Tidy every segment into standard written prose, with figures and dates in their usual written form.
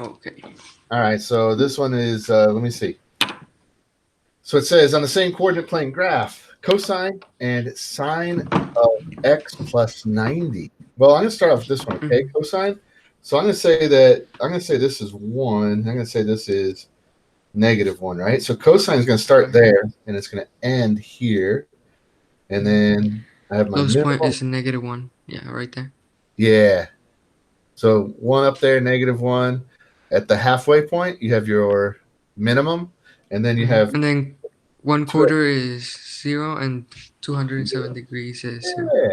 Okay. All right, so this one is, let me see. So it says on the same coordinate plane graph, cosine and sine of x plus 90. Well, I'm going to start off with this one, okay? Mhm. Cosine. So I'm going to say this is 1. I'm going to say this is -1, right? So cosine is going to start Okay. there, and it's going to end here. And Mhm. then I have my Lowest point minimum. is a -1. Yeah, right there. Yeah. So 1 up there, -1. At the halfway point, you have your minimum, and then you have And then one 2 quarter is 0, and 207 degrees is 0. Yeah.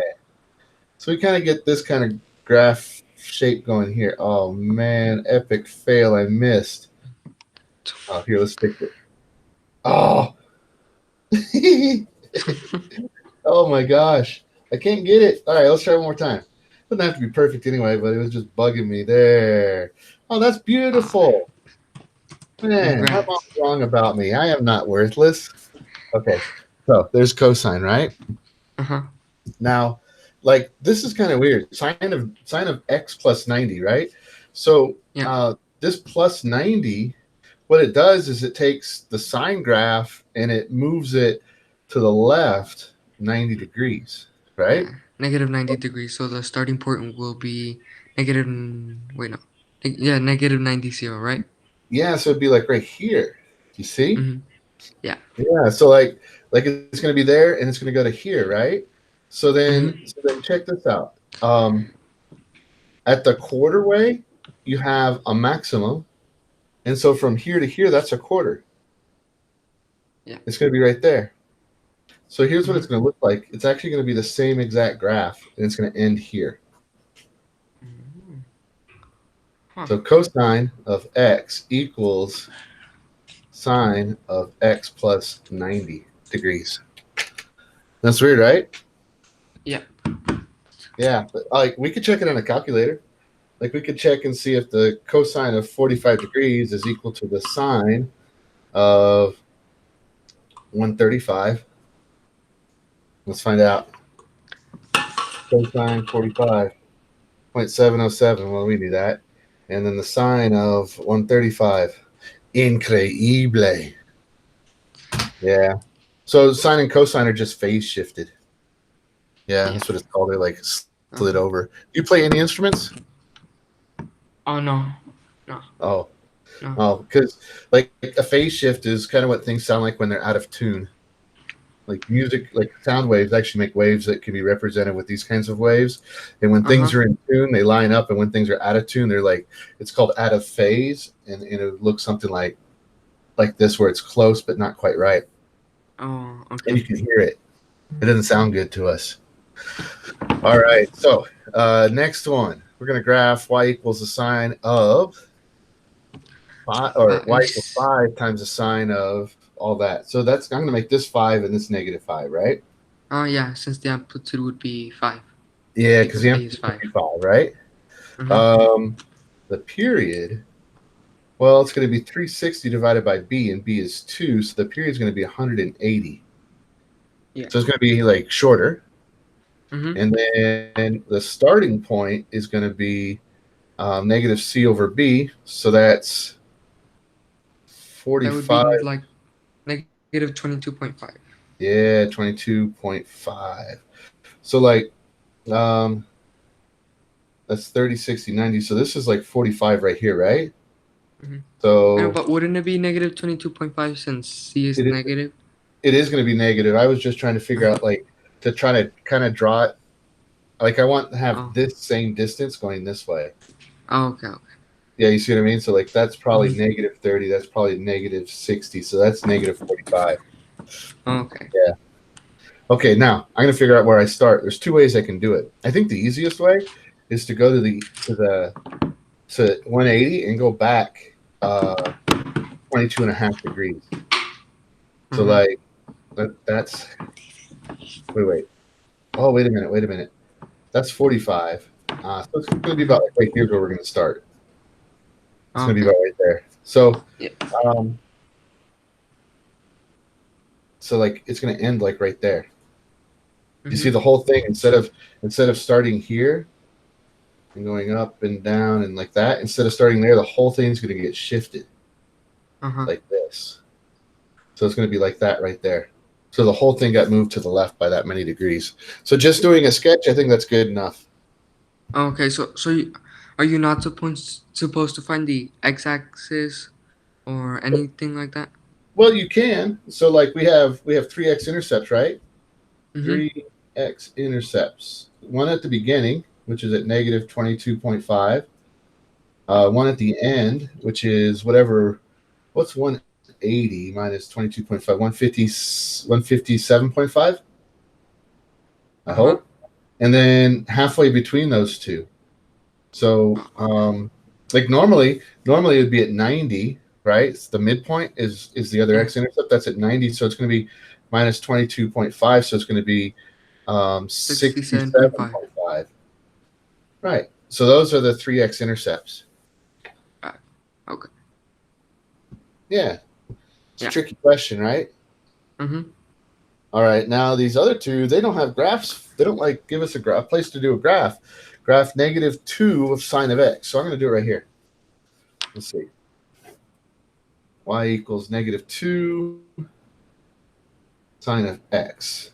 So we kind of get this kind of graph shape going here. Oh man, epic fail! I missed. Oh, here, let's fix it. Oh, oh my gosh, I can't get it. All right, let's try one more time. Doesn't have to be perfect anyway, but it was just bugging me there. Oh, that's Ah, beautiful. Man, my mom's congrats. wrong about me. I am not worthless. Okay, so there's cosine, right? Uh-huh. Now, like this is kind of weird. Sine of x plus 90, right? So Yeah. this plus 90, what it does is it takes the sine graph and it moves it to the left 90 degrees, right? Yeah. -90 degrees. So the starting point will be negative. Wait, no. Yeah, -90, right? Yeah, so it'd be like right here. You see? Mm-hmm. Yeah. Yeah, so like it's going to be there and it's going to go to here, right? Mm-hmm. So then check this out. At the quarter way, you have a maximum. And so from here to here, that's a quarter. Yeah. It's going to be right there. So here's what Mm-hmm. it's going to look like. It's actually going to be the same exact graph, and it's going to end here. Mm-hmm. Huh. So cosine of x equals sine of x plus 90 degrees. That's weird, right? Yeah. Yeah, but like we could check it on a calculator. Like we could check and see if the cosine of 45 degrees is equal to the sine of 135. Let's find out. Cosine 45.707. Well, we knew that. And then the sine of 135. Increíble. Yeah. So sine and cosine are just phase shifted. Yeah, Yeah. that's what it's called. They're like slid Okay. over. Do you play any instruments? Oh no. No. Oh, No. oh, because like a phase shift is kind of what things sound like when they're out of tune. Like music, like sound waves actually make waves that can be represented with these kinds of waves. And when Uh-huh. things are in tune, they line up. And when things are out of tune, they're like, it's called out of phase. And it looks something like this, where it's close but not quite right. Oh, And you okay. can hear it. It doesn't sound good to us. All right. So next one, we're going to graph y equals the sine of 5, or y equals Five. 5 times the sine of all that. So that's, I'm going to make this 5 and this -5, right? Oh yeah, since the amplitude would be 5, Yeah, because because the A is amplitude would 5. be 5, right? Uh-huh. Um, the period, well, it's going to be 360 divided by b, and b is 2, so the period is going to be 180. Yeah. So it's going to be like shorter. Mm-hmm. And then the starting point is going to be negative c over b, so that's That would be 45. like -22.5. Yeah, 22.5. So like um that's 30, 60, 90. So this is like 45 right here, right? Mm-hmm. I know, So but wouldn't it be -22.5 since C is it is negative? it is going to be negative. I was just trying to figure out like to try to kind of draw it, like I want to have Oh. this same distance going this way. Oh, okay, okay. Yeah, you see what I mean? So like that's probably Mm-hmm. -30, that's probably -60. So that's -45. Okay. Yeah. Okay, now I'm gonna figure out where I start. There's two ways I can do it. I think the easiest way is to go to 180 and go back 22 and a half degrees. So Mm-hmm. like that's wait. Oh, wait a minute. That's 45. So it's gonna be about like right here's where we're gonna start. It's gonna be Okay. about right there. So Yeah. um so like it's gonna end like right there. You see Mm-hmm. the whole thing instead of starting here, and going up and down and like that. Instead of starting there, the whole thing's going to get shifted Uh-huh. like this. So it's going to be like that right there. So the whole thing got moved to the left by that many degrees. So just doing a sketch, I think that's good enough. Okay, are you not supposed to find the x-axis or anything like that? Well, you can. So like we have three x-intercepts, right? Mm-hmm. Three x-intercepts. One at the beginning, which is at negative 22.5. One at the end, which is whatever. What's 180 minus 22.5? 150, 157.5, I Uh-huh. hope. And then halfway between those two. So, Okay. like normally it'd be at 90, right? It's the midpoint is the other Yeah. x-intercept. That's at 90. So it's going to be minus 22.5. So it's going to be 67.5. 67.5. Right. So those are the three x-intercepts. Okay. Yeah. It's a Yeah. tricky question, right? Mm-hmm. All right. Now these other two, they don't have graphs. They don't like give us a place to do a graph. Graph -2 of sine of x. So I'm going to do it right here. Let's see. Y equals -2 sine of x.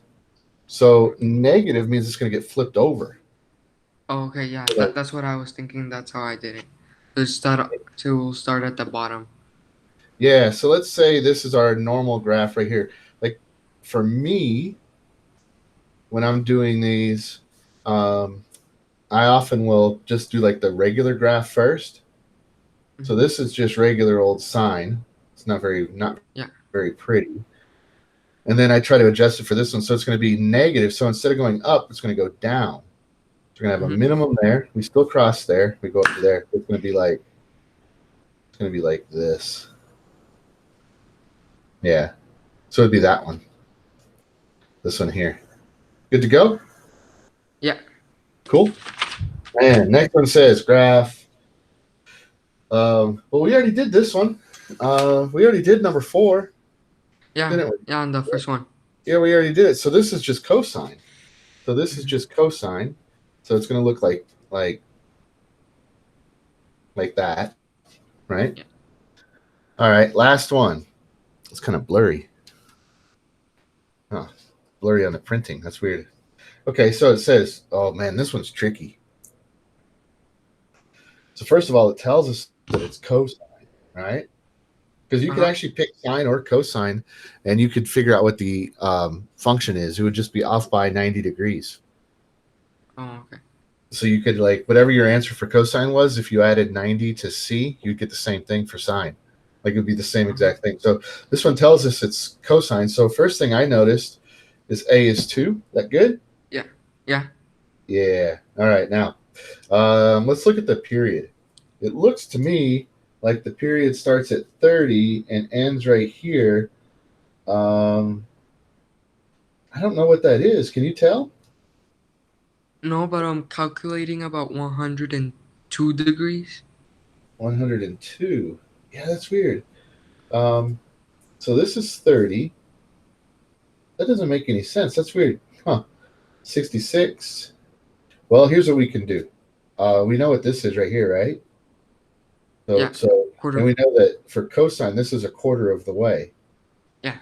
So negative means it's going to get flipped over. Oh, okay, yeah. So, That's what I was thinking. That's how I did it. To start at the bottom. yeah. So let's say this is our normal graph right here. Like for me, when I'm doing these, um, I often will just do like the regular graph first. So Mm-hmm. this is just regular old sine. It's not Yeah. very pretty. And then I try to adjust it for this one. So it's going to be negative. So instead of going up, it's going to go down. So we're going to have a Mm-hmm. minimum there. We still cross there. We go up to there. It's going to be like this. Yeah. So it'd be that one. This one here. Good to go? Yeah. Cool. And next one says graph. Well, we already did this one. We already did number 4, Yeah. didn't we? Yeah. On the first one. Yeah, we already did it. So this is just cosine. So this is Mm-hmm. just cosine. So it's going to look like that, right? Yeah. All right, last one. It's kind of blurry. Huh. Blurry on the printing. That's weird. Okay, so it says, oh man, this one's tricky. So first of all, it tells us that it's cosine, right? Because you could Uh-huh. actually pick sine or cosine, and you could figure out what the function is. It would just be off by 90 degrees. Oh, okay. So you could like whatever your answer for cosine was, if you added 90 to c, you'd get the same thing for sine. Like it would be the same Uh-huh. exact thing. So this one tells us it's cosine. So first thing I noticed is a is 2. That good? Yeah. Yeah. Yeah. All right. Now let's look at the period. It looks to me like the period starts at 30 and ends right here. Um, I don't know what that is. Can you tell? No, but I'm calculating about 102 degrees. 102. Yeah, that's weird. Um, so this is 30. That doesn't make any sense. That's weird. Huh. 66. Well, here's what we can do. We know what this is right here, right? So, Yeah. so, and Quarter. we know that for cosine, this is a quarter of the way. Yeah.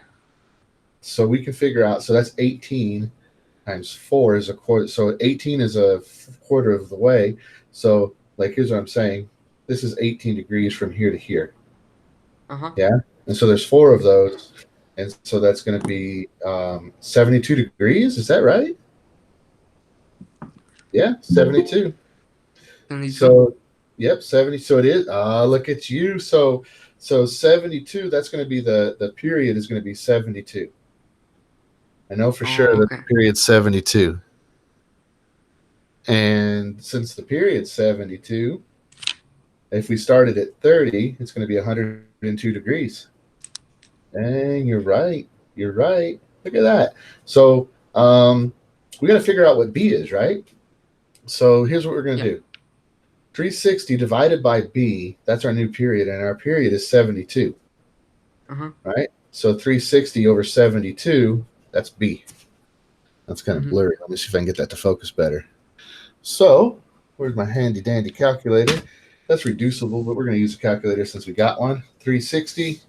So we can figure out. So that's 18 times 4 is a quarter. So 18 is a quarter of the way. So, like, here's what I'm saying. This is 18 degrees from here to here. Uh-huh. Yeah. And so there's 4 of those. And so that's going to be 72 degrees. Is that right? Yeah, 72. 72. So, yep, 70. So it is. Look at you. So 72, that's going to be the period is going to be 72. I know for sure Oh, that okay. the period's 72. And since the period's 72, if we started at 30, it's going to be 102 degrees. Dang, you're right. You're right. Look at that. So we got to figure out what B is, right? So here's what we're going Yeah. to do. 360 divided by B, that's our new period, and our period is 72, Uh-huh. right? So 360 over 72, that's B. That's kind of Mm-hmm. blurry. Let me see if I can get that to focus better. So Where's my handy dandy calculator? That's reducible, but we're going to use a calculator since we got one. 360.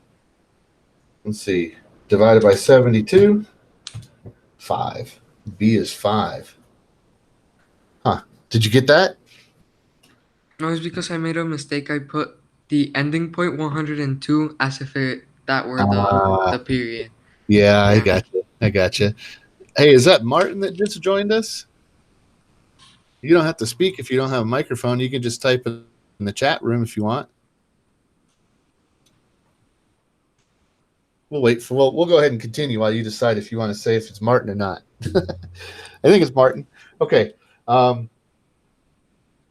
Let's see. Divided by 72. 5. B is 5. Huh. Did you get that? No, it's because I made a mistake. I put the ending point 102 as if that were Uh, the period. yeah, I Yeah. got you. I got you. Hey, is that Martin that just joined us? You don't have to speak if you don't have a microphone. You can just type in the chat room if you want. We'll go ahead and continue while you decide if you want to say if it's Martin or not. I think it's Martin. Okay. Um,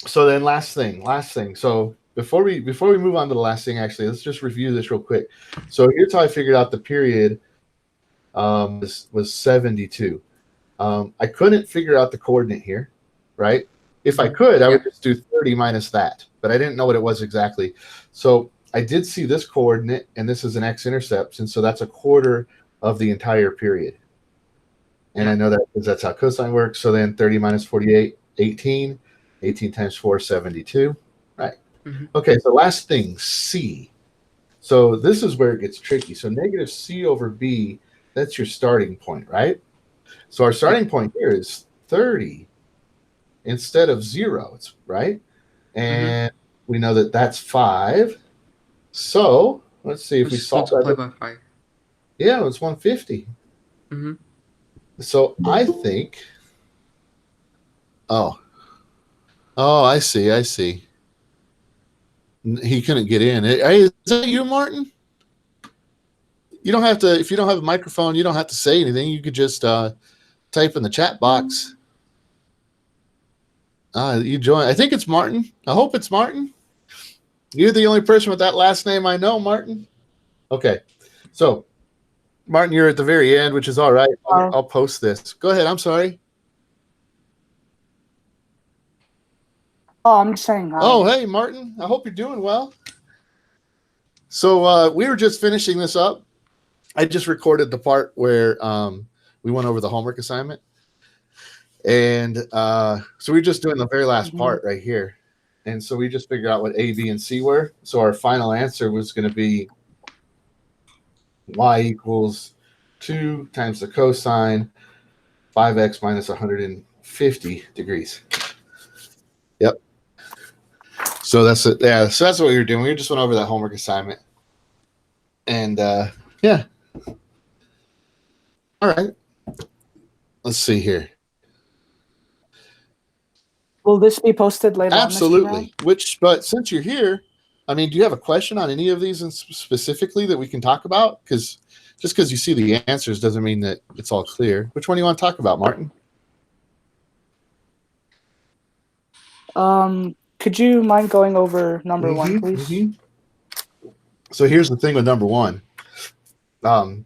so then last thing. So before we move on to the last thing, actually, let's just review this real quick. So here's how I figured out the period was 72. I couldn't figure out the coordinate here, right? If I could, I Yeah. would just do 30 minus that, but I didn't know what it was exactly. So I did see this coordinate, and this is an x-intercept, and so that's a quarter of the entire period. And Yeah. I know that because that's how cosine works. So then 30 minus 48, 18. 18 times 4, 72. Right. Mm-hmm. Okay, so last thing, C. So this is where it gets tricky. So negative C over B, that's your starting point, right? So our Yeah. starting point here is 30 instead of 0, it's right? Mm-hmm. And we know that that's 5. So let's see if Let's we just solve multiply that. by 5. Yeah, it's 150. Mm-hmm. So I think, oh, oh, I see, I see. He couldn't get in. Hey, is that you, Martin? You don't have to, if you don't have a microphone, you don't have to say anything. You could just type in the chat box. You join. I think it's Martin. I hope it's Martin. You're the only person with that last name I know, Martin. Okay. So, Martin, you're at the very end, which is all right. I'll post this. Go ahead. I'm sorry. Oh, I'm just saying hi. Oh, hey, Martin. I hope you're doing well. So, we were just finishing this up. I just recorded the part where we went over the homework assignment. And so we're just doing the very last part right here. And so we just figured out what A, B, and C were. So our final answer was going to be y equals 2 times the cosine 5x minus 150 degrees. Yep. So that's it. Yeah. So that's what we were doing. We just went over that homework assignment. And yeah. All right. Let's see here. Will this be posted later Absolutely. But since you're here, I mean, do you have a question on any of these specifically that we can talk about? Because just because you see the answers doesn't mean that it's all clear. Which one do you want to talk about, Martin? Could you mind going over number 1, please? Mm-hmm. So here's the thing with number 1. The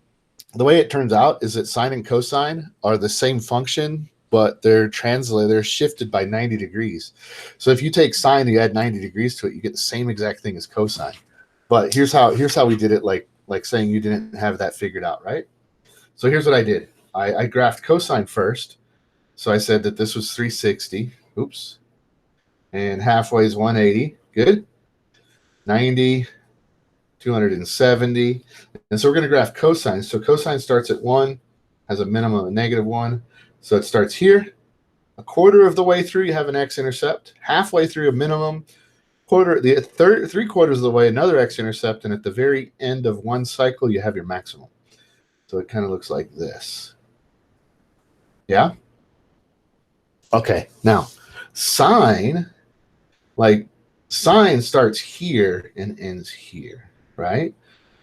way it turns out is that sine and cosine are the same function, but they're shifted by 90 degrees. So if you take sine and you add 90 degrees to it, you get the same exact thing as cosine. But here's how we did it, like saying you didn't have that figured out, right? So here's what I did. I graphed cosine first. So I said that this was 360. Oops. And halfway is 180. Good. 90, 270. And so we're going to graph cosine. So cosine starts at 1, has a minimum of -1. So it starts here. A quarter of the way through, you have an x-intercept. Halfway through, a minimum. Three-quarters of the way, another x-intercept. And at the very end of one cycle, you have your maximum. So it kind of looks like this. Yeah? Okay. Now, sine starts here and ends here, right?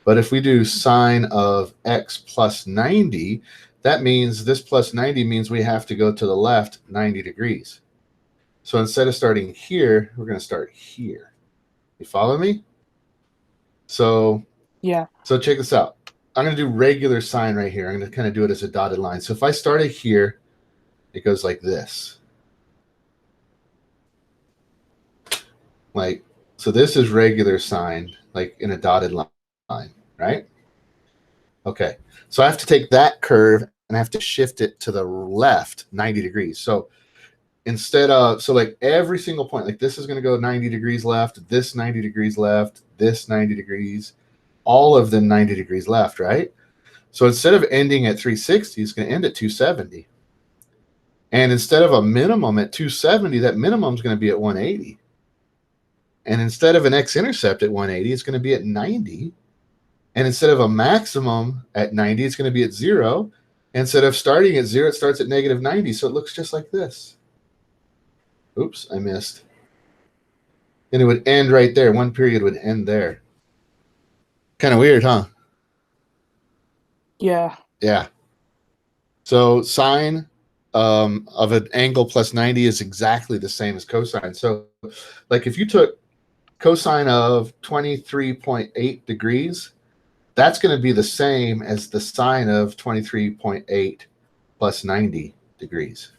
But if we do sine of x plus 90, that means this plus 90 means we have to go to the left 90 degrees. So instead of starting here, we're going to start here. You follow me? So yeah. So check this out. I'm going to do regular sine right here. I'm going to kind of do it as a dotted line. So if I started here, it goes like this. So this is regular sine, like in a dotted line, right? Okay. So I have to take that curve and I have to shift it to the left 90 degrees. So instead of, so like every single point, like this is going to go 90 degrees left, this 90 degrees left, this 90 degrees, all of them 90 degrees left, right? So instead of ending at 360, it's going to end at 270. And instead of a minimum at 270, that minimum is going to be at 180. And instead of an x-intercept at 180, it's going to be at 90. And instead of a maximum at 90, it's going to be at 0. Instead of starting at 0, it starts at negative 90. So it looks just like this. Oops, I missed. And it would end right there. One period would end there. Kind of weird, huh? Yeah. Yeah. So sine of an angle plus 90 is exactly the same as cosine. So like if you took cosine of 23.8 degrees, that's going to be the same as the sine of 23.8 plus 90 degrees.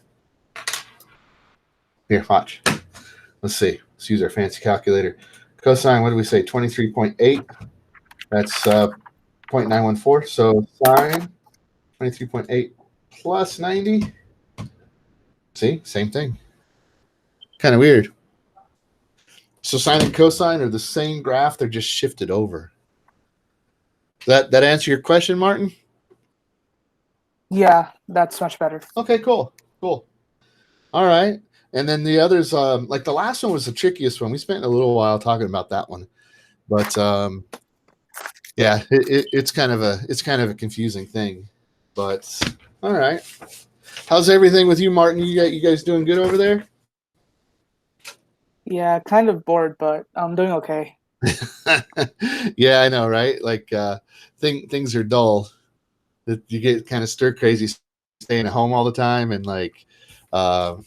Here, watch. Let's see. Let's use our fancy calculator. Cosine, what do we say? 23.8. That's 0.914. So sine 23.8 plus 90. See, same thing. Kind of weird. So sine and cosine are the same graph. They're just shifted over. That answer your question, Martin? Yeah, that's much better. Okay, cool. All right. And then the others, like the last one was the trickiest one. We spent a little while talking about that one. But yeah, it's kind of a confusing thing. But all right. How's everything with you, Martin? You guys doing good over there? Yeah, kind of bored, but I'm doing okay. Yeah, I know, right? Like things are dull. You get kind of stir crazy staying at home all the time, and like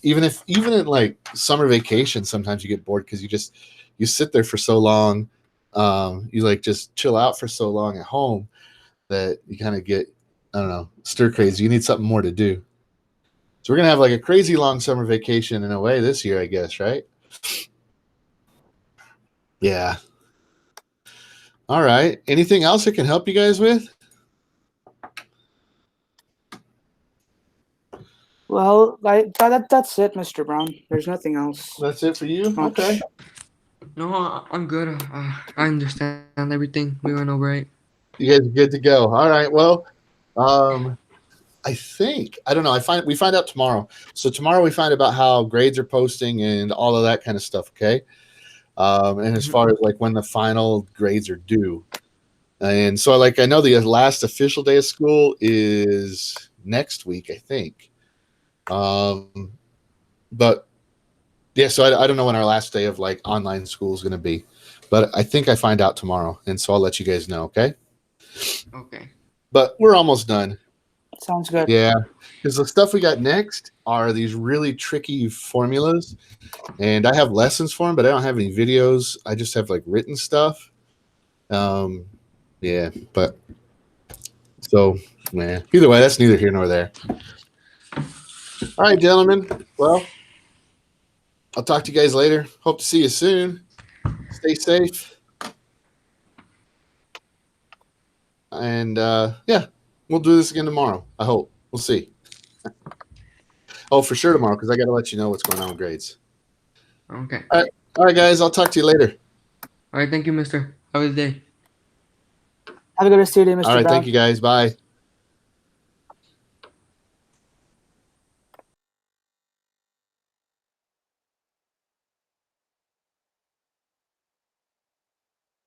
even in like summer vacation, sometimes you get bored because you sit there for so long. You like just chill out for so long at home that you kind of get, I don't know, stir crazy. You need something more to do. So we're gonna have like a crazy long summer vacation in a way this year, I guess, right? Yeah. All right. Anything else I can help you guys with? Well, that's it, Mr. Brown. There's nothing else. That's it for you? Much. Okay. No, I'm good. I understand everything. We went over it. You guys are good to go. All right. Well, I think, I don't know. We find out tomorrow. So tomorrow we find about how grades are posting and all of that kind of stuff. Okay. And as far as like when the final grades are due. And so like, I know the last official day of school is next week, I think. But yeah, so I don't know when our last day of like online school is going to be, but I think I find out tomorrow. And so I'll let you guys know. Okay. Okay. But we're almost done. Sounds good. Yeah, because the stuff we got next are these really tricky formulas, and I have lessons for them, but I don't have any videos. I just have like written stuff. Yeah, but so man, either way, that's neither here nor there. All right, gentlemen. Well, I'll talk to you guys later. Hope to see you soon. Stay safe, and yeah, we'll do this again tomorrow. I hope. We'll see. Oh, for sure tomorrow, because I got to let you know what's going on with grades. Okay. All right, guys. I'll talk to you later. All right. Thank you, mister. Have a good day. Have a good rest of your day, Mr. All right. Brown. Thank you, guys. Bye.